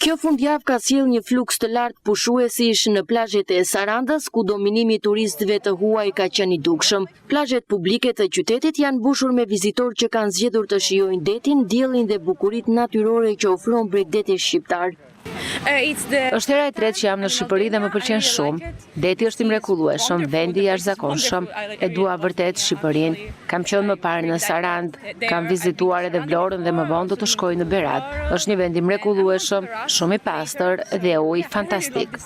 Kjo fundjavë ka sjell një fluks të lartë pushuesish në plazhet e Sarandas, ku dominimi i turistëve të huaj ka qenë i dukshëm. Plazhet publike të qytetit janë mbushur me vizitorë që kanë zgjedhur të shijojnë detin, diellin dhe bukuritë natyrore që ofron Bregdeti shqiptar. Është hera e tretë që jam në Shqipëri dhe më pëlqen shumë. Deti është i mrekullueshëm, vendi i jashtëzakonshëm. E dua vërtet Shqipërinë. Kam qenë më parë në Sarand, kam vizituar edhe Vlorën dhe më vonë do të shkoj në Berat. Është një vend i mrekullueshëm, shumë i pastër dhe ujë fantastik.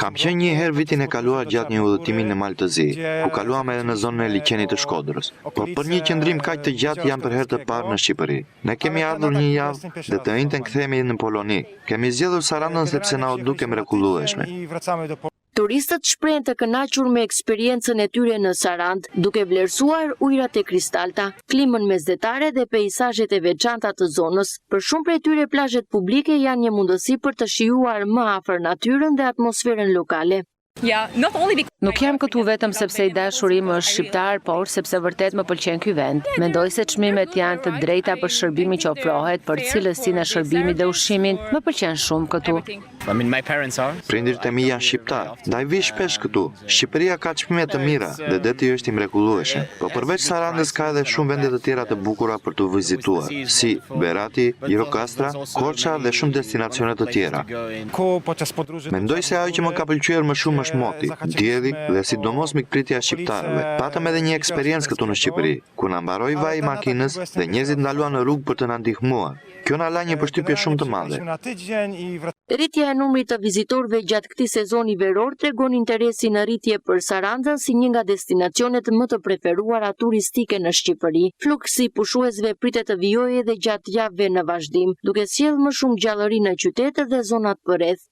Kam qenë një herë vitin e kaluar gjatë një udhëtimi në Mal të Zi, ku kaluam edhe në zonën e liçenit të Shkodrës. Por për një qëndrim kaq të gjatë jam për herë të parë në Shqipëri. Ne kemi ardhur një javë dhe të njëjtën kthehemi në Poloni. Kemi zgjedhur Sarandën sepse na u duke mrekullueshme. Turistët shprehen të kënaqur me eksperiencën e tyre në Sarand, duke vlerësuar ujërat e kristalta, klimën mesdhetare dhe peizazhet e veçanta të zonës. Për shumë prej tyre plazhet publike janë një mundësi për të shijuar më afër natyrën dhe atmosferën lokale. Nuk jam këtu vetëm sepse i dashuri im është shqiptar, por sepse vërtet më pëlqen ky vend. Mendoj se çmimet janë të drejta për shërbimin që ofrohet, për cilësinë e shërbimit dhe ushqimin. Më pëlqen shumë këtu. Prindërit e mi janë shqiptar, ndaj vi shpesh këtu. Shqipëria ka çmime të mira dhe deti është i mrekullueshëm. Por përveç Sarandës ka edhe shumë vende të tjera të bukura për të vizituar, si Berati, Gjirokastra, Korça dhe shumë destinacione të tjera. Mendoj se ajo që më ka pëlqyer më shumë është moti, dielli dhe sidomos mikpritja e shqiptarëve. Patëm edhe një eksperiencë këtu në Shqipëri, ku na mbaroi vaji i makinës dhe njerëzit ndaluan në rrugë për të na ndihmuar. Kjo na la një përshtypje shumë të madhe. Rritja e numrit të vizitorëve gjatë këtij sezoni veror tregon interesin në rritje për Sarandën si një nga destinacionet më të preferuara turistike në Shqipëri. Fluksi i pushuesve pritet të vijojë edhe gjatë javëve në vazhdim, duke sjellë më shumë gjallëri në qytet dhe zonat përreth.